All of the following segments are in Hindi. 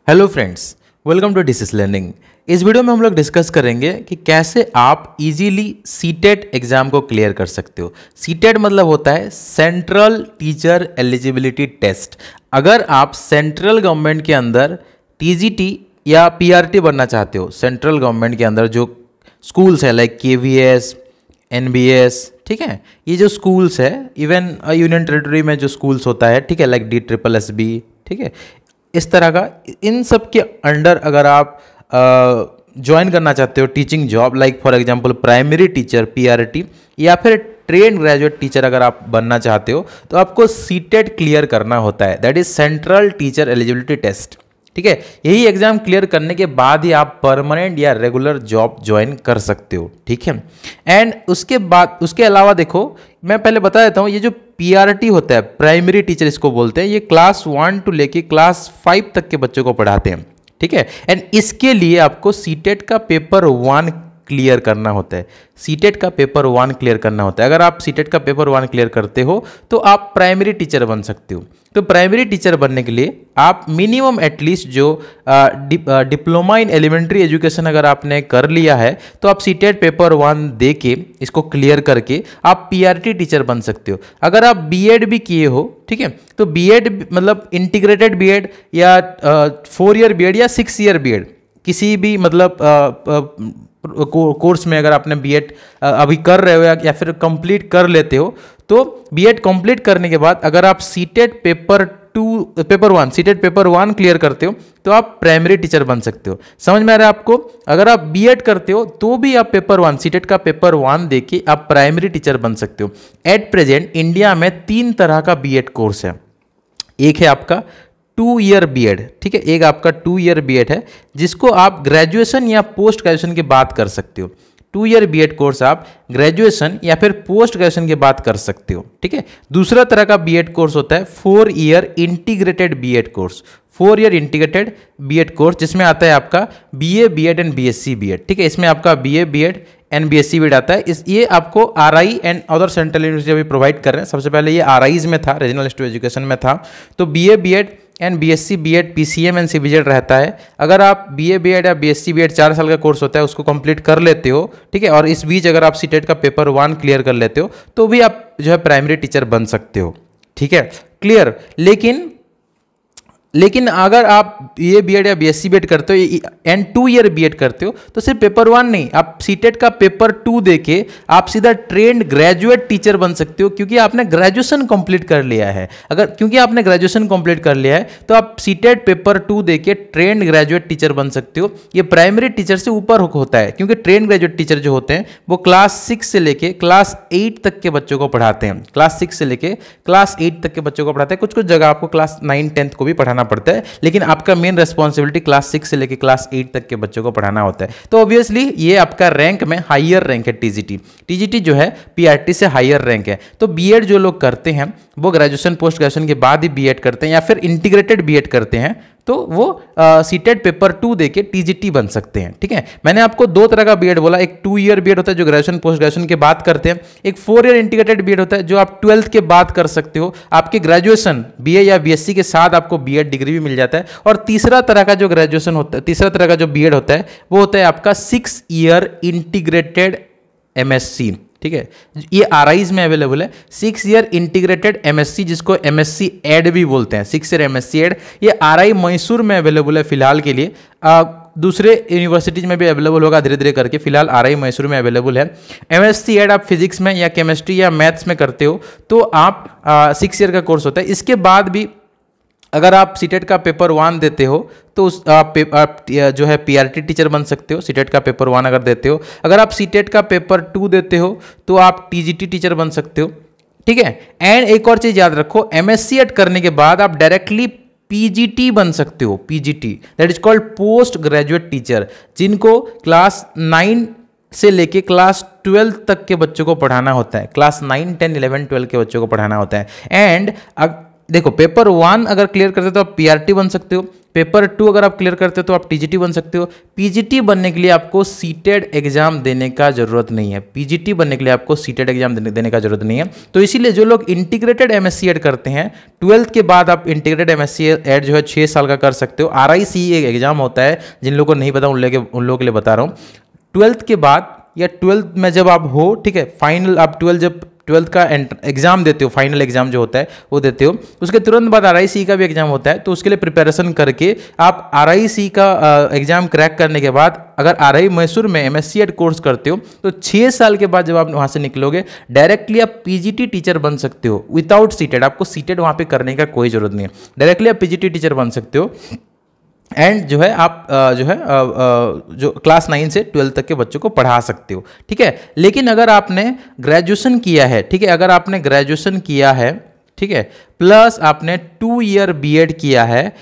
हेलो फ्रेंड्स, वेलकम टू डिसिस लर्निंग। इस वीडियो में हम लोग डिस्कस करेंगे कि कैसे आप इजीली सीटेट एग्जाम को क्लियर कर सकते हो। सीटेट मतलब होता है सेंट्रल टीचर एलिजिबिलिटी टेस्ट। अगर आप सेंट्रल गवर्नमेंट के अंदर टीजीटी या पीआरटी बनना चाहते हो, सेंट्रल गवर्नमेंट के अंदर जो स्कूल्स है लाइक केवीएस, एनबीएस, ठीक है, ये जो स्कूल्स है, इवन यूनियन टेरिटरी में जो स्कूल्स होता है, ठीक है, लाइक DSSB, ठीक है, इस तरह का, इन सब के अंडर अगर आप ज्वाइन करना चाहते हो teaching job, like for example primary teacher PRT या फिर ट्रेन ग्रेजुएट टीचर अगर आप बनना चाहते हो, तो आपको सीटेट क्लियर करना होता है, that is central teacher eligibility test. ठीक है, यही एग्जाम क्लियर करने के बाद ही आप परमानेंट या रेगुलर जॉब ज्वाइन कर सकते हो। ठीक है, एंड उसके बाद उसके अलावा देखो, मैं पहले बता देता हूँ, ये जो पीआरटी होता है, प्राइमरी टीचर इसको बोलते हैं, ये क्लास 1 to लेके क्लास 5 तक के बच्चों को पढ़ाते हैं। ठीक है, एंड इसके लिए आपको सीटेट का पेपर 1 क्लियर करना होता है। सीटेट का पेपर 1 क्लियर करना होता है। अगर आप सीटेट का पेपर 1 क्लियर करते हो तो आप प्राइमरी टीचर बन सकते हो। तो प्राइमरी टीचर बनने के लिए आप मिनिमम एटलीस्ट जो डिप्लोमा इन एलिमेंट्री एजुकेशन अगर आपने कर लिया है, तो आप सीटेट पेपर 1 दे के इसको क्लियर करके आप पीआरटी टीचर बन सकते हो। अगर आप बीएड भी किए हो, ठीक है, तो बीएड मतलब इंटीग्रेटेड बीएड या 4 ईयर बीएड या 6 ईयर बीएड, किसी भी मतलब कोर्स में अगर आपने बीएड अभी कर रहे हो या फिर कंप्लीट कर लेते हो, तो बीएड कंप्लीट करने के बाद अगर आप CTET paper 1 CTET paper 1 clear करते हो तो आप प्राइमरी टीचर बन सकते हो। समझ में आ रहा है आपको? अगर आप बीएड करते हो तो भी आप पेपर 1 सीटेट का पेपर 1 देके आप प्राइमरी टीचर बन सकते हो। एट प्रेजेंट इंडिया में 3 तरह का बीएड कोर्स है। एक है आपका 2 ईयर बीएड, ठीक है, एक आपका 2 ईयर बीएड है जिसको आप ग्रेजुएशन या पोस्ट ग्रेजुएशन के बाद कर सकते हो। 2 ईयर बीएड कोर्स आप ग्रेजुएशन या फिर पोस्ट ग्रेजुएशन के बाद कर सकते हो। ठीक है, दूसरा तरह का बीएड कोर्स होता है 4 year integrated BEd course. 4 year integrated BEd course जिसमें आता है आपका BA BEd and BSc BEd. ठीक है, इसमें आपका BA BEd and BSc BEd आता है। ये आपको RI and other central university अभी प्रोवाइड कर रहे हैं। सबसे पहले ये आरआईज में था, रीजनल इंस्टीट्यूट एजुकेशन में था। तो BA BEd and BSc BEd PCM and CBZ रहता है। अगर आप बीए बीएड या बीएससी बीएड 4 साल का कोर्स होता है, उसको कंप्लीट कर लेते हो, ठीक है, और इस बीच अगर आप सीटेट का पेपर 1 क्लियर कर लेते हो तो भी आप जो है प्राइमरी टीचर बन सकते हो। ठीक है, क्लियर। लेकिन अगर आप बीए बीएड या बीएससी बीएड करते हो एंड 2 ईयर बीएड करते हो तो सिर्फ पेपर 1 नहीं, आप सीटेट का पेपर 2 देके आप सीधा ट्रेंड ग्रेजुएट टीचर बन सकते हो, क्योंकि आपने ग्रेजुएशन कंप्लीट कर लिया है। क्योंकि आपने ग्रेजुएशन कंप्लीट कर लिया है तो आप सीटेट पेपर 2 देके ट्रेंड ग्रेजुएट टीचर बन सकते हो। ये प्राइमरी टीचर से ऊपर होता है, क्योंकि ट्रेंड ग्रेजुएट टीचर जो होते हैं वो क्लास 6 से लेके क्लास 8 तक के बच्चों को पढ़ाते हैं। क्लास 6 से लेके क्लास 8 तक के बच्चों को पढ़ाते हैं। कुछ कुछ जगह आपको क्लास 9 10 को भी पढ़ाना पड़ता है, लेकिन आपका मेन रिस्पांसिबिलिटी क्लास 6 से लेकर क्लास 8 तक के बच्चों को पढ़ाना होता है। तो ऑब्वियसली ये आपका रैंक में हायर रैंक है। टीजीटी जो है पीआरटी से हायर रैंक है। तो बीएड जो लोग करते हैं वो ग्रेजुएशन पोस्ट ग्रेजुएशन के बाद ही बीएड करते हैं या फिर इंटीग्रेटेड बीएड करते हैं, तो वो सीटेट पेपर 2 देके टीजीटी बन सकते हैं। ठीक है, मैंने आपको 2 तरह का बीएड बोला। एक 2 ईयर बीएड होता है जो ग्रेजुएशन पोस्ट ग्रेजुएशन के बाद करते हैं। एक 4 ईयर इंटीग्रेटेड बीएड होता है जो आप 12th के बाद कर सकते हो। आपके ग्रेजुएशन बीए या बीएससी के साथ आपको बीएड डिग्री भी मिल जाता है। और तीसरा तरह का जो ग्रेजुएशन होता है, तीसरा तरह का जो बीएड होता है वो होता है आपका 6 ईयर इंटीग्रेटेड एमएससी। ठीक है, ये आरआईज में अवेलेबल है। 6 ईयर इंटीग्रेटेड एमएससी, जिसको एमएससी एड भी बोलते हैं, 6 ईयर एमएससी एड, ये आरआई मैसूर में अवेलेबल है फिलहाल के लिए। दूसरे यूनिवर्सिटीज में भी अवेलेबल होगा धीरे धीरे करके। फिलहाल आरआई मैसूर में अवेलेबल है। एमएससी एड आप फिजिक्स में या केमिस्ट्री या मैथ्स में करते हो तो आप 6 ईयर का कोर्स होता है। इसके बाद भी अगर आप सीटेट का पेपर 1 देते हो तो आप जो है पीआरटी टीचर बन सकते हो। सीटेट का पेपर 1 अगर देते हो, अगर आप सीटेट का पेपर 2 देते हो तो आप टीजीटी टीचर बन सकते हो। ठीक है, एंड एक और चीज याद रखो, एमएससी एड करने के बाद आप डायरेक्टली पीजीटी बन सकते हो। PGT that is called post graduate teacher, जिनको क्लास 9 से लेके क्लास 12 तक के बच्चों को पढ़ाना होता है। क्लास 9 10 11 12 के बच्चों को पढ़ाना होता है। एंड देखो पेपर 1 अगर क्लियर करते हो तो आप पीआरटी बन सकते हो, पेपर 2 अगर आप क्लियर करते हो तो आप टीजीटी बन सकते हो। पीजीटी बनने के लिए आपको सीटेड एग्जाम देने का जरूरत नहीं है, पीजीटी बनने के लिए आपको सीटेड एग्जाम देने का जरूरत नहीं है। तो इसीलिए जो लोग इंटीग्रेटेड एमएससी एड करते हैं 12th के बाद आप इंटीग्रेटेड एमएससी एड जो है 6 साल का कर सकते हो। आरआईसी एक एग्जाम होता है, जिन लोगों को नहीं पता उन लोगों के लिए बता रहा हूँ। 12th के बाद या 12th में जब आप हो, ठीक है, फाइनल आप 12th का एग्जाम देते हो, फाइनल एग्जाम जो होता है वो देते हो, उसके तुरंत बाद आरआईसी का भी एग्जाम होता है। तो उसके लिए प्रिपरेशन करके आप आरआईसी का एग्जाम क्रैक करने के बाद अगर आरआई मैसूर में एमएससी एड कोर्स करते हो तो 6 साल के बाद जब आप वहां से निकलोगे डायरेक्टली आप पीजीटी टीचर बन सकते हो विदाउट सीटेड। आपको सीटेड वहां पे करने का कोई जरूरत नहीं है, डायरेक्टली आप पीजीटी टीचर बन सकते हो। एंड जो है आप जो क्लास 9 से 12 तक के बच्चों को पढ़ा सकते हो, ठीक है। लेकिन अगर आपने ग्रेजुएशन किया है, ठीक है, अगर आपने ग्रेजुएशन किया है, ठीक है, प्लस आपने 2 ईयर बीएड किया है,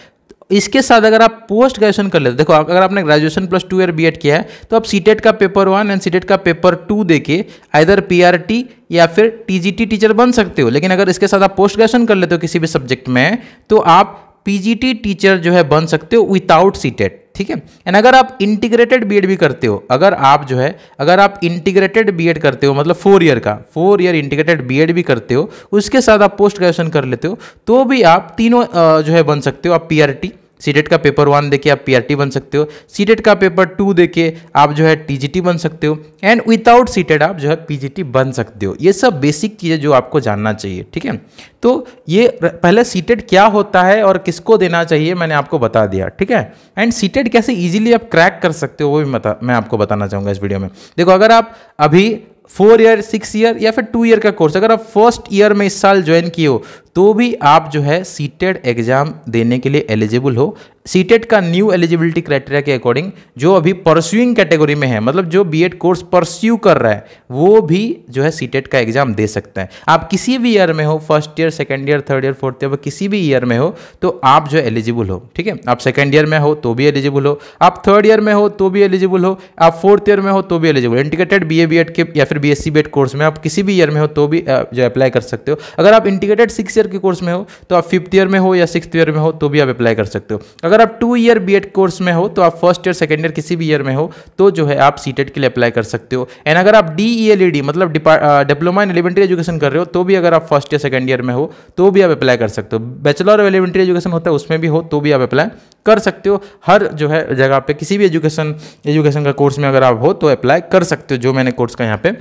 इसके साथ अगर आप पोस्ट ग्रेजुएशन कर लेते, देखो अगर आपने ग्रेजुएशन प्लस 2 ईयर बीएड किया है तो आप सीटेट का पेपर 1 एंड सीटेट का पेपर 2 देके आइदर पीआरटी या फिर टीजीटी टीचर बन सकते हो। लेकिन अगर इसके साथ आप पोस्ट ग्रेजुएशन कर लेते हो किसी भी सब्जेक्ट में तो आप पीजीटी टीचर जो है बन सकते हो विदाउट सीटेट, ठीक है। एंड अगर आप इंटीग्रेटेड बीएड भी करते हो, अगर आप इंटीग्रेटेड बीएड करते हो मतलब 4 ईयर इंटीग्रेटेड बीएड भी करते हो, उसके साथ आप पोस्ट ग्रेजुएशन कर लेते हो तो भी आप तीनों जो है बन सकते हो। आप पीआरटी सीटेट का पेपर 1 देके आप पीआरटी बन सकते हो, सीटेट का पेपर 2 देके आप जो है टीजीटी बन सकते हो, एंड विदाउट सीटेट आप जो है पीजीटी बन सकते हो। ये सब बेसिक चीज़ें जो आपको जानना चाहिए, ठीक है। तो ये पहले सीटेट क्या होता है और किसको देना चाहिए मैंने आपको बता दिया, ठीक है। एंड सीटेट कैसे इजीली आप क्रैक कर सकते हो वो भी मैं आपको बताना चाहूँगा इस वीडियो में। देखो अगर आप अभी 4 ईयर 6 ईयर या फिर 2 ईयर का कोर्स अगर आप फर्स्ट ईयर में इस साल ज्वाइन किए हो तो भी आप जो है सीटेट एग्जाम देने के लिए एलिजिबल हो। सीटेट का न्यू एलिजिबिलिटी क्राइटेरिया के अकॉर्डिंग जो अभी परस्यूइंग कैटेगरी में है, मतलब जो बीएड कोर्स परस्यू कर रहा है वो भी जो है सीटेट का एग्जाम दे सकता है। आप किसी भी ईयर में हो, first year, second year, third year, fourth year, किसी भी ईयर में हो तो आप जो है एलिजिबल हो, ठीक है। आप सेकंड ईयर में हो तो भी एलिजिबल हो, आप थर्ड ईयर में हो तो भी एलिजिबल हो, आप फोर्थ ईयर में हो तो भी एलिजिबल। इंटीग्रेटेड बीए बीएड के या फिर बीएससी बीएड कोर्स में आप किसी भी ईयर में हो तो भी जो अप्लाई कर सकते हो। अगर आप इंटीग्रेटेड 6 ईयर के कोर्स में हो तो आप 5th ईयर में हो या 6th ईयर में हो तो भी आप अप्लाई कर सकते हो। अगर आप 2 ईयर बीएड कोर्स में हो तो आप फर्स्ट ईयर, सेकंड ईयर किसी भी ईयर में हो तो जो है आप सीटेट के लिए अप्लाई कर सकते हो। एंड अगर आप डीईएलईडी मतलब डिप्लोमा इन एलिमेंट्री एजुकेशन कर रहे हो तो भी अगर आप फर्स्ट ईयर, सेकंड ईयर में हो तो भी आप अप्लाई कर सकते हो। बैचलर ऑफ एलिमेंट्री एजुकेशन होता है उसमें भी हो तो भी आप अप्लाई कर सकते हो। हर जो है जगह पे किसी भी एजुकेशन का कोर्स में अगर आप हो तो अप्लाई कर सकते हो, जो मैंने कोर्स का यहाँ पे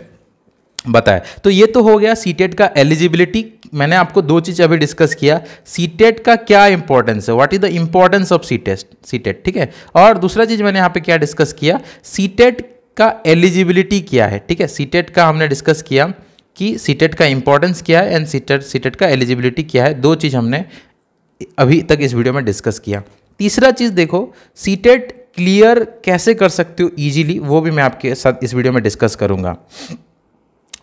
बताया। तो ये तो हो गया सीटेट का एलिजिबिलिटी। मैंने आपको 2 चीज़ अभी डिस्कस किया, सीटेट का क्या इंपॉर्टेंस है, what is the importance of CTET, ठीक है। और दूसरा चीज़ मैंने यहाँ पे क्या डिस्कस किया, सीटेट का एलिजिबिलिटी क्या है, ठीक है। सीटेट का हमने डिस्कस किया कि सीटेट का इंपॉर्टेंस क्या है एंड सीटेट का एलिजिबिलिटी क्या है। 2 चीज़ हमने अभी तक इस वीडियो में डिस्कस किया। तीसरा चीज़ देखो, सीटेट क्लियर कैसे कर सकते हो ईजिली, वो भी मैं आपके साथ इस वीडियो में डिस्कस करूँगा,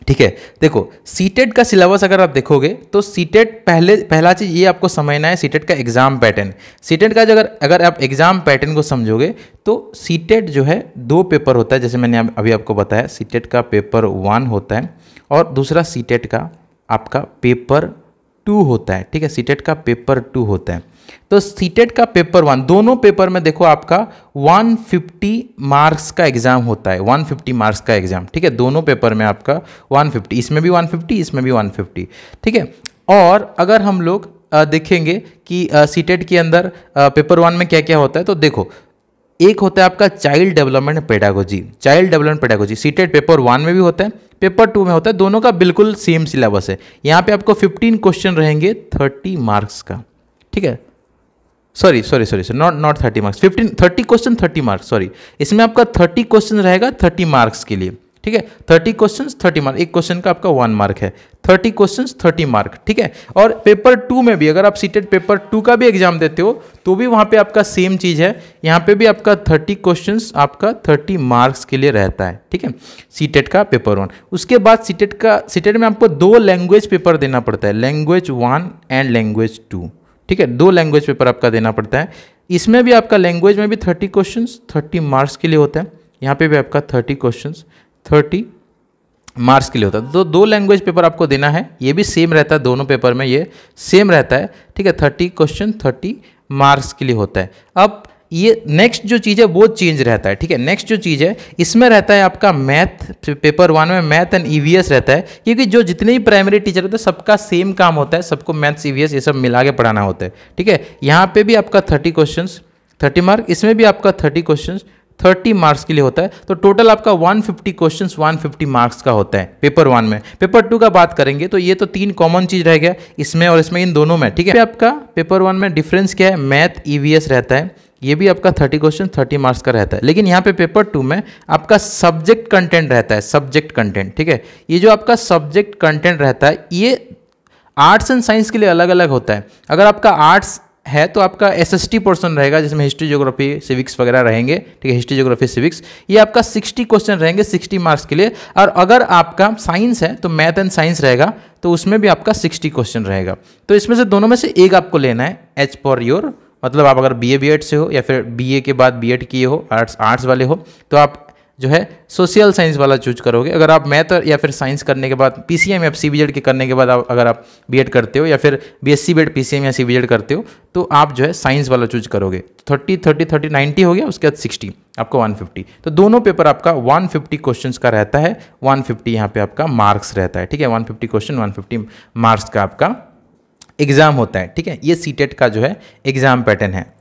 ठीक है। देखो सीटेट का सिलेबस अगर आप देखोगे तो सीटेट पहला चीज ये आपको समझना है, सीटेट का एग्जाम पैटर्न। सीटेट का अगर आप एग्जाम पैटर्न को समझोगे तो सीटेट जो है 2 पेपर होता है, जैसे मैंने अभी आपको बताया। सीटेट का पेपर 1 होता है और दूसरा सीटेट का आपका पेपर 2 होता है, ठीक है। सीटेट का पेपर 2 होता है। तो सीटेट का पेपर 1 दोनों पेपर में देखो आपका 150 मार्क्स का एग्जाम होता है, 150 मार्क्स का एग्जाम, ठीक है। दोनों पेपर में आपका 150, इसमें भी 150, इसमें भी 150, ठीक है। और अगर हम लोग देखेंगे कि सीटेट के अंदर पेपर 1 में क्या क्या होता है तो देखो, एक होता है आपका child development pedagogy. CTET paper 1 में भी होता है, पेपर 2 में होता है, दोनों का बिल्कुल सेम सिलेबस है। यहाँ पे आपको 15 क्वेश्चन रहेंगे 30 मार्क्स का, ठीक है। Sorry not 30 marks, 30 question 30 marks, sorry. इसमें आपका 30 क्वेश्चन रहेगा 30 मार्क्स के लिए, ठीक है। 30 क्वेश्चन 30 मार्क, एक क्वेश्चन का आपका 1 मार्क है। 30 क्वेश्चन 30 मार्क, ठीक है। और पेपर 2 में भी अगर आप सीटेट पेपर 2 का भी एग्जाम देते हो तो भी वहाँ पे आपका सेम चीज़ है, यहाँ पे भी आपका 30 क्वेश्चन आपका 30 मार्क्स के लिए रहता है, ठीक है। सीटेट का पेपर 1। उसके बाद सीटेट में आपको 2 लैंग्वेज पेपर देना पड़ता है, लैंग्वेज 1 एंड लैंग्वेज 2, ठीक है। 2 लैंग्वेज पेपर आपका देना पड़ता है। इसमें भी आपका लैंग्वेज में भी 30 क्वेश्चंस 30 मार्क्स के लिए होता है। यहाँ पे भी आपका 30 क्वेश्चंस 30 मार्क्स के लिए होता है। तो 2 लैंग्वेज पेपर आपको देना है, ये भी सेम रहता है, दोनों पेपर में ये सेम रहता है, ठीक है। 30 क्वेश्चन 30 मार्क्स के लिए होता है। अब ये नेक्स्ट जो चीज़ है वो चेंज रहता है, ठीक है। नेक्स्ट जो चीज़ है इसमें रहता है आपका मैथ, पेपर 1 में मैथ एंड ईवीएस रहता है, क्योंकि जो जितने भी प्राइमरी टीचर होते हैं सबका सेम काम होता है, सबको मैथ्स ईवीएस ये सब मिला के पढ़ाना होता है, ठीक है। यहाँ पे भी आपका 30 क्वेश्चंस 30 मार्क, इसमें भी आपका 30 क्वेश्चंस 30 मार्क्स के लिए होता है। तो टोटल आपका 150 क्वेश्चंस 150 मार्क्स का होता है पेपर 1 में। पेपर 2 का बात करेंगे तो ये तो 3 कॉमन चीज़ रह गया इसमें और इसमें, इन दोनों में, ठीक है। आपका पेपर 1 में डिफरेंस क्या है, मैथ ईवीएस रहता है, ये भी आपका 30 क्वेश्चन 30 मार्क्स का रहता है। लेकिन यहाँ पे पेपर 2 में आपका सब्जेक्ट कंटेंट रहता है, सब्जेक्ट कंटेंट, ठीक है। ये जो आपका सब्जेक्ट कंटेंट रहता है ये आर्ट्स एंड साइंस के लिए अलग अलग होता है। अगर आपका आर्ट्स है तो आपका SST पोर्शन रहेगा जिसमें हिस्ट्री ज्योग्राफी सिविक्स वगैरह रहेंगे, ठीक है। हिस्ट्री ज्योग्राफी सिविक्स ये आपका 60 क्वेश्चन रहेंगे 60 मार्क्स के लिए। और अगर आपका साइंस है तो मैथ एंड साइंस रहेगा, तो उसमें भी आपका 60 क्वेश्चन रहेगा। तो इसमें से दोनों में से एक आपको लेना है एज पर योर, मतलब आप अगर BA BEd से हो या फिर BA के बाद BEd किए हो, आर्ट्स वाले हो, तो आप जो है सोशल साइंस वाला चूज करोगे। अगर आप मैथ या फिर साइंस करने के बाद PCM या CBZ के करने के बाद अगर आप BEd करते हो या फिर BSc BEd PCM या CBZ करते हो तो आप जो है साइंस वाला चूज करोगे। 30 30 30 90 हो गया, उसके बाद 60 आपको 150। तो दोनों पेपर आपका 150 क्वेश्चंस का रहता है, 150 यहाँ पे आपका मार्क्स रहता है, ठीक है। 150 क्वेश्चन 150 मार्क्स का आपका एग्जाम होता है, ठीक है। ये सीटेट का जो है एग्जाम पैटर्न है,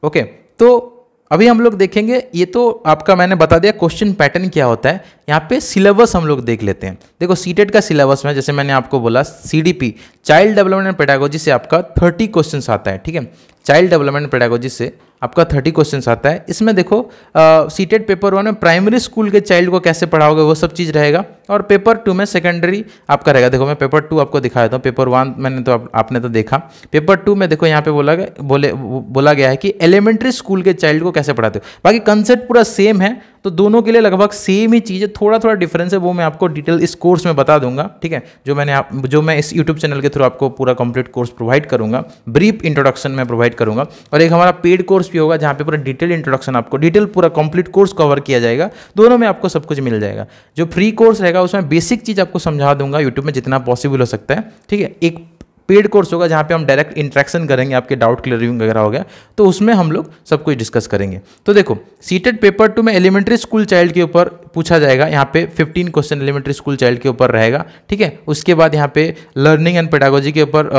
ओके। तो अभी हम लोग देखेंगे, ये तो आपका मैंने बता दिया क्वेश्चन पैटर्न क्या होता है। यहाँ पे सिलेबस हम लोग देख लेते हैं। देखो सीटेट का सिलेबस में जैसे मैंने आपको बोला CDP child development and pedagogy से आपका 30 क्वेश्चंस आता है, ठीक है। चाइल्ड डेवलपमेंट पेडागोजी से आपका 30 क्वेश्चंस आता है। इसमें देखो सीटेट पेपर 1 में प्राइमरी स्कूल के चाइल्ड को कैसे पढ़ाओगे वो सब चीज़ रहेगा, और पेपर 2 में सेकेंडरी आपका रहेगा। देखो मैं पेपर 2 आपको दिखा देता हूँ। पेपर 1 मैंने तो आपने तो देखा, पेपर 2 में देखो यहाँ पे बोला गया है कि एलिमेंट्री स्कूल के चाइल्ड को कैसे पढ़ाते हो। बाकी कंसेप्ट पूरा सेम है, तो दोनों के लिए लगभग सेम ही चीज़ है, थोड़ा थोड़ा डिफरेंस है, वो मैं आपको डिटेल इस कोर्स में बता दूंगा, ठीक है। जो मैं इस यूट्यूब चैनल के थ्रू आपको पूरा कंप्लीट कोर्स प्रोवाइड करूंगा, ब्रीफ इंट्रोडक्शन में प्रोवाइड करूंगा। और एक हमारा पेड कोर्स भी होगा जहाँ पे पूरा डिटेल इंट्रोडक्शन आपको डिटेल पूरा कंप्लीट कोर्स कवर किया जाएगा। दोनों में आपको सब कुछ मिल जाएगा। जो फ्री कोर्स रहेगा उसमें बेसिक चीज़ आपको समझा दूंगा यूट्यूब में जितना पॉसिबल हो सकता है, ठीक है। एक पेड कोर्स होगा जहाँ पे हम डायरेक्ट इंटरेक्शन करेंगे, आपके डाउट क्लियरिंग वगैरह हो गया तो उसमें हम लोग सब कुछ डिस्कस करेंगे। तो देखो सीटेट पेपर 2 में एलिमेंट्री स्कूल चाइल्ड के ऊपर पूछा जाएगा, यहाँ पे 15 क्वेश्चन एलिमेंट्री स्कूल चाइल्ड के ऊपर रहेगा, ठीक है। उसके बाद यहाँ पे लर्निंग एंड पेडागोजी के ऊपर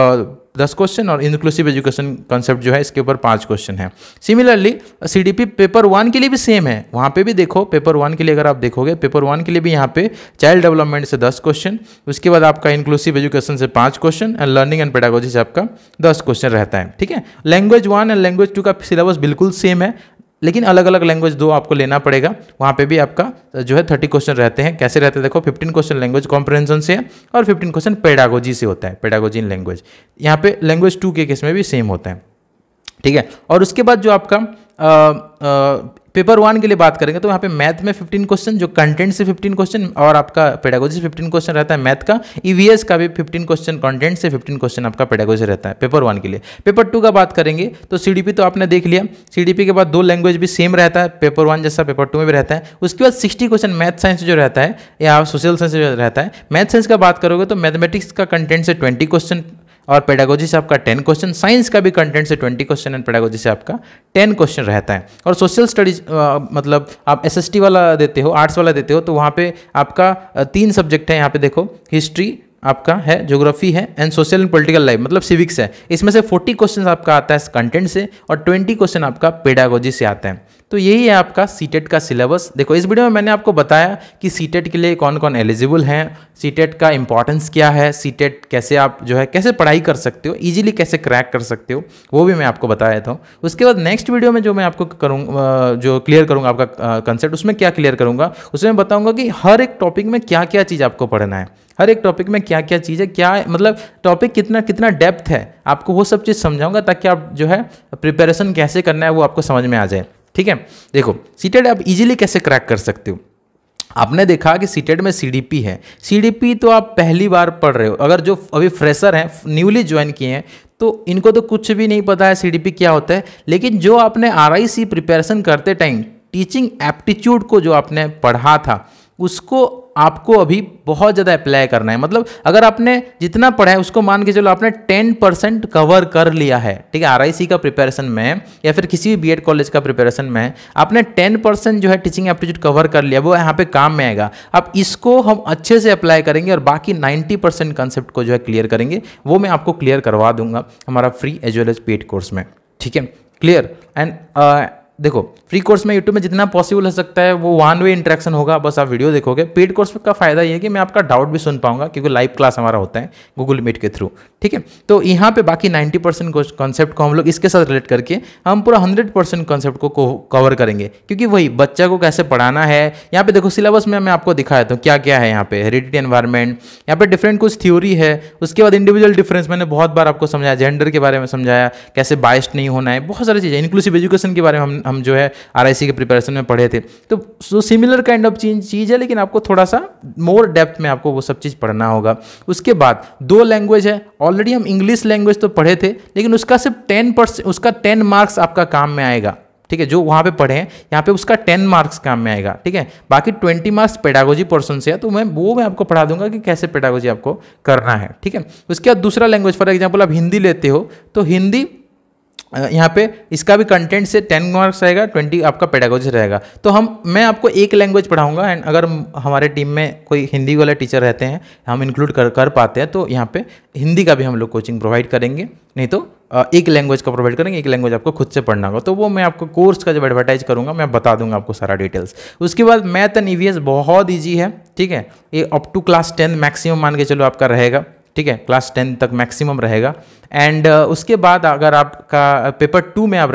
10 क्वेश्चन और इंक्लूसिव एजुकेशन कॉन्सेप्ट जो है इसके ऊपर 5 क्वेश्चन है। सिमिलरली CDP पेपर 1 के लिए भी सेम है, वहाँ पे भी देखो पेपर 1 के लिए अगर आप देखोगे पेपर 1 के लिए भी यहाँ पे चाइल्ड डेवलपमेंट से 10 क्वेश्चन, उसके बाद आपका इंक्लूसिव एजुकेशन से 5 question and learning and pedagogy से आपका 10 क्वेश्चन रहता है, ठीक है। लैंग्वेज 1 एंड लैंग्वेज 2 का सिलेबस बिल्कुल सेम है, लेकिन अलग अलग लैंग्वेज 2 आपको लेना पड़ेगा। वहाँ पे भी आपका जो है 30 क्वेश्चन रहते हैं। कैसे रहते हैं देखो, 15 क्वेश्चन लैंग्वेज कॉम्प्रहेंशन से है और 15 क्वेश्चन पेडागोजी से होता है, पेडागोजी इन लैंग्वेज। यहाँ पे लैंग्वेज 2 के केस में भी सेम होता है, ठीक है। और उसके बाद जो आपका पेपर 1 के लिए बात करेंगे तो यहाँ पे मैथ में 15 क्वेश्चन, जो कंटेंट से 15 क्वेश्चन और आपका पेडागोजी से 15 क्वेश्चन रहता है मैथ का। EVS का भी 15 क्वेश्चन, कंटेंट से 15 क्वेश्चन आपका पेडागोजी रहता है पेपर 1 के लिए। पेपर 2 का बात करेंगे तो CDP तो आपने देख लिया, CDP के बाद 2 लैंग्वेज भी सेम रहता है, पेपर 1 जैसा पेपर 2 में भी रहता है। उसके बाद 60 क्वेश्चन मैथ साइंस जो रहता है या सोशल साइंस जो रहता है। मैथ साइंस का बात करोगे तो मैथमेटिक्स का कंटेंट से 20 क्वेश्चन और पेडागोजी से आपका 10 क्वेश्चन, साइंस का भी कंटेंट से 20 क्वेश्चन एंड पेडागोजी से आपका 10 क्वेश्चन रहता है। और सोशल स्टडीज मतलब आप SST वाला देते हो, आर्ट्स वाला देते हो, तो वहाँ पे आपका 3 सब्जेक्ट है। यहाँ पे देखो हिस्ट्री आपका है, ज्योग्राफी है and social and political life मतलब सिविक्स है। इसमें से 40 क्वेश्चन आपका आता है कंटेंट से और 20 क्वेश्चन आपका पेडागोजी से आता है। तो यही है आपका सीटेट का सिलेबस। देखो इस वीडियो में मैंने आपको बताया कि सीटेट के लिए कौन कौन एलिजिबल हैं, सीटेट का इंपॉर्टेंस क्या है, सीटेट कैसे आप जो है कैसे पढ़ाई कर सकते हो, इजीली कैसे क्रैक कर सकते हो, वो भी मैं आपको बताया था। उसके बाद नेक्स्ट वीडियो में जो मैं आपको करूँगा, जो क्लियर करूँगा आपका कंसेप्ट, उसमें क्या क्लियर करूँगा, उसमें बताऊँगा कि हर एक टॉपिक में क्या क्या चीज़ आपको पढ़ना है, हर एक टॉपिक में क्या क्या चीज़ है, क्या मतलब टॉपिक कितना कितना डेप्थ है, आपको वो सब चीज़ समझाऊंगा ताकि आप जो है प्रिपरेशन कैसे करना है वो आपको समझ में आ जाए। ठीक है, देखो सीटेट आप इजीली कैसे क्रैक कर सकते हो। आपने देखा कि सीटेट में CDP है, CDP तो आप पहली बार पढ़ रहे हो। अगर जो अभी फ्रेशर हैं, न्यूली ज्वाइन किए हैं, तो इनको तो कुछ भी नहीं पता है CDP क्या होता है। लेकिन जो आपने RIC प्रिपरेशन करते टाइम टीचिंग एप्टीट्यूड को जो आपने पढ़ा था, उसको आपको अभी बहुत ज़्यादा अप्लाई करना है। मतलब अगर आपने जितना पढ़ा है उसको मान के चलो आपने 10% कवर कर लिया है, ठीक है, आरआईसी का प्रिपरेशन में या फिर किसी भी बीएड कॉलेज का प्रिपरेशन में आपने 10% जो है टीचिंग एप्टीट्यूड कवर कर लिया, वो यहाँ पे काम में आएगा। अब इसको हम अच्छे से अप्लाई करेंगे और बाकी 90% कंसेप्ट को जो है क्लियर करेंगे, वो मैं आपको क्लियर करवा दूंगा हमारा free as well as paid course में, ठीक है, क्लियर। एंड देखो फ्री कोर्स में यूट्यूब में जितना पॉसिबल हो सकता है वो वन वे इंटरेक्शन होगा, बस आप वीडियो देखोगे। पेड कोर्स का फायदा ये है कि मैं आपका डाउट भी सुन पाऊंगा क्योंकि लाइव क्लास हमारा होता है गूगल मीट के थ्रू, ठीक है। तो यहाँ पे बाकी 90% कॉन्सेप्ट को हम लोग इसके साथ रिलेट करके हम पूरा 100% कॉन्सेप्ट को कवर करेंगे, क्योंकि वही बच्चा को कैसे पढ़ाना है। यहाँ पे देखो सिलेबस में मैं आपको दिखाया था क्या क्या है यहाँ पे, हेरिडिटी एनवायरमेंट, यहाँ पे डिफरेंट कुछ थ्योरी है, उसके बाद इंडिविजुअल डिफरेंस मैंने बहुत बार आपको समझाया, जेंडर के बारे में समझाया, कैसे बाइस्ड नहीं होना है, बहुत सारी चीज़ें, इंक्लूसिव एजुकेशन के बारे में हम जो है आरआईसी के प्रिपरेशन में पढ़े थे। तो सिमिलर काइंड ऑफ चीज़ है, लेकिन आपको थोड़ा सा मोर डेप्थ में आपको वो सब चीज़ पढ़ना होगा। उसके बाद 2 लैंग्वेज है, ऑलरेडी हम इंग्लिश लैंग्वेज तो पढ़े थे, लेकिन उसका सिर्फ 10%, उसका 10 मार्क्स आपका काम में आएगा, ठीक है, जो वहाँ पे पढ़े हैं यहाँ पे उसका 10 मार्क्स काम में आएगा, ठीक है। बाकी 20 मार्क्स पेडागोजी पोर्शन से है, तो मैं आपको पढ़ा दूंगा कि कैसे पेडागोजी आपको करना है, ठीक है। उसके बाद दूसरा लैंग्वेज, फॉर एग्जाम्पल आप हिंदी लेते हो तो हिंदी यहाँ पे इसका भी कंटेंट से 10 मार्क्स आएगा, 20 आपका पेडागोजी रहेगा। तो मैं आपको एक लैंग्वेज पढ़ाऊंगा, एंड अगर हमारे टीम में कोई हिंदी वाले टीचर रहते हैं, हम इंक्लूड कर पाते हैं, तो यहाँ पे हिंदी का भी हम लोग कोचिंग प्रोवाइड करेंगे, नहीं तो एक लैंग्वेज का प्रोवाइड करेंगे, एक लैंग्वेज आपको खुद से पढ़ना होगा। तो वो मैं आपको कोर्स का जब एडवर्टाइज करूँगा मैं बता दूंगा आपको सारा डिटेल्स। उसके बाद मैथ एंड ईवीएस बहुत ईजी है, ठीक है, ये अप टू क्लास 10 मैक्सिमम मान के चलो आपका रहेगा, ठीक है, क्लास 10 तक मैक्सिमम रहेगा। एंड उसके बाद अगर आपका पेपर 2 में आप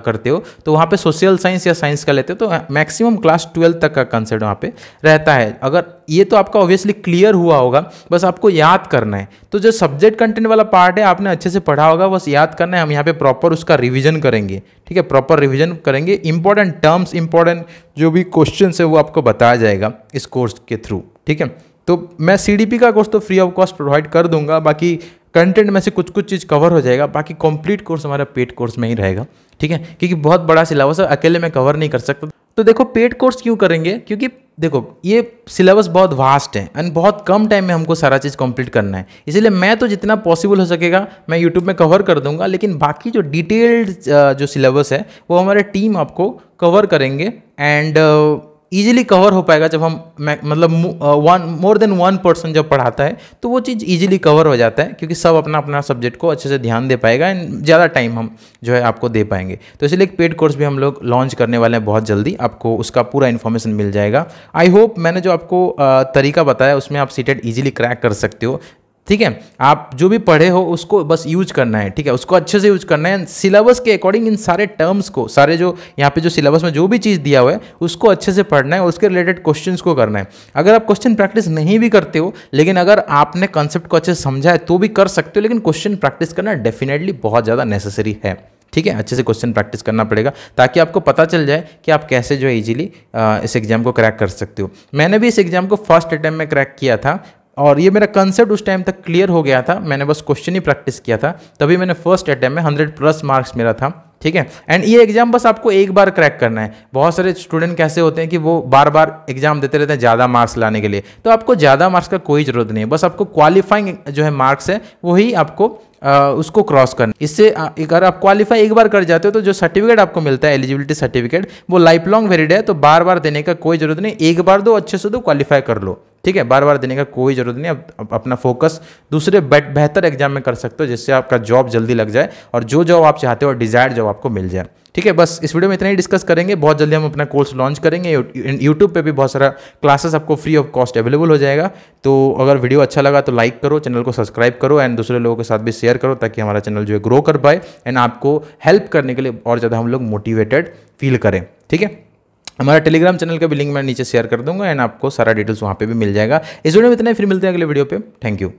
करते हो तो वहाँ पे सोशल साइंस या साइंस का लेते हो तो मैक्सिमम क्लास 12 तक का कंसेप्ट वहाँ पे रहता है। अगर ये तो आपका ऑब्वियसली क्लियर हुआ होगा, बस आपको याद करना है। तो जो सब्जेक्ट कंटेंट वाला पार्ट है आपने अच्छे से पढ़ा होगा, बस याद करना है। हम यहाँ पे प्रॉपर उसका रिविजन करेंगे, ठीक है, प्रॉपर रिविजन करेंगे। इंपॉर्टेंट टर्म्स, इंपॉर्टेंट जो भी क्वेश्चन है वो आपको बताया जाएगा इस कोर्स के थ्रू, ठीक है। तो मैं सीडीपी का कोर्स तो फ्री ऑफ कॉस्ट प्रोवाइड कर दूंगा, बाकी कंटेंट में से कुछ चीज़ कवर हो जाएगा, बाकी कंप्लीट कोर्स हमारा पेड कोर्स में ही रहेगा, ठीक है, क्योंकि बहुत बड़ा सिलेबस है, अकेले में कवर नहीं कर सकता। तो देखो पेड कोर्स क्यों करेंगे, क्योंकि देखो ये सिलेबस बहुत वास्ट है एंड बहुत कम टाइम में हमको सारा चीज़ कंप्लीट करना है, इसीलिए मैं तो जितना पॉसिबल हो सकेगा मैं यूट्यूब में कवर कर दूंगा, लेकिन बाकी जो डिटेल्ड जो सिलेबस है वो हमारे टीम आपको कवर करेंगे। एंड ईजिली कवर हो पाएगा जब हम मतलब मोर देन 1% जब पढ़ाता है तो वो चीज़ ईजिली कवर हो जाता है, क्योंकि सब अपना अपना सब्जेक्ट को अच्छे से ध्यान दे पाएगा एंड ज़्यादा टाइम हम जो है आपको दे पाएंगे। तो इसलिए एक पेड कोर्स भी हम लोग लॉन्च करने वाले हैं बहुत जल्दी, आपको उसका पूरा इन्फॉर्मेशन मिल जाएगा। आई होप मैंने जो आपको तरीका बताया उसमें आप सीटेट ईजिली क्रैक कर सकते हो, ठीक है। आप जो भी पढ़े हो उसको बस यूज करना है, ठीक है, उसको अच्छे से यूज करना है। सिलेबस के अकॉर्डिंग इन सारे टर्म्स को, सारे जो यहाँ पे जो सिलेबस में जो भी चीज़ दिया हुआ है उसको अच्छे से पढ़ना है और उसके रिलेटेड क्वेश्चंस को करना है। अगर आप क्वेश्चन प्रैक्टिस नहीं भी करते हो, लेकिन अगर आपने कॉन्सेप्ट को अच्छे से समझा है तो भी कर सकते हो, लेकिन क्वेश्चन प्रैक्टिस करना डेफिनेटली बहुत ज़्यादा नेसेसरी है, ठीक है। अच्छे से क्वेश्चन प्रैक्टिस करना पड़ेगा ताकि आपको पता चल जाए कि आप कैसे जो है इजीली इस एग्जाम को क्रैक कर सकते हो। मैंने भी इस एग्जाम को फर्स्ट अटैम्प्ट में क्रैक किया था और ये मेरा कंसेप्ट उस टाइम तक क्लियर हो गया था, मैंने बस क्वेश्चन ही प्रैक्टिस किया था, तभी मैंने फर्स्ट अटैम्प्ट में 100+ मार्क्स मेरा था, ठीक है। एंड ये एग्जाम बस आपको एक बार क्रैक करना है। बहुत सारे स्टूडेंट कैसे होते हैं कि वो बार बार एग्जाम देते रहते हैं ज़्यादा मार्क्स लाने के लिए, तो आपको ज़्यादा मार्क्स का कोई ज़रूरत नहीं है, बस आपको क्वालिफाइंग जो है मार्क्स है वही आपको उसको क्रॉस करना। इससे अगर आप क्वालिफाई एक बार कर जाते हो तो जो सर्टिफिकेट आपको मिलता है एलिजिबिलिटी सर्टिफिकेट वो लाइफ लॉन्ग वैलिड है, तो बार बार देने का कोई ज़रूरत नहीं, एक बार दो, अच्छे से दो, क्वालिफाई कर लो, ठीक है। बार बार देने का कोई ज़रूरत नहीं। अब अपना फोकस दूसरे बेहतर एग्जाम में कर सकते हो जिससे आपका जॉब जल्दी लग जाए और जो जॉब आप चाहते हो डिजायर्ड जॉब आपको मिल जाए, ठीक है। बस इस वीडियो में इतना ही डिस्कस करेंगे, बहुत जल्दी हम अपना कोर्स लॉन्च करेंगे। यूट्यूब पे भी बहुत सारा क्लासेस आपको फ्री ऑफ कॉस्ट अवेलेबल हो जाएगा। तो अगर वीडियो अच्छा लगा तो लाइक करो, चैनल को सब्सक्राइब करो एंड दूसरे लोगों के साथ भी शेयर करो ताकि हमारा चैनल जो है ग्रो कर पाए एंड आपको हेल्प करने के लिए और ज़्यादा हम लोग मोटिवेटेड फील करें, ठीक है। हमारा टेलीग्राम चैनल का भी लिंक मैं नीचे शेयर कर दूंगा एंड आपको सारा डिटेल्स वहाँ पे भी मिल जाएगा। इस वीडियो में इतना ही, फिर मिलते हैं अगले वीडियो पे। Thank you.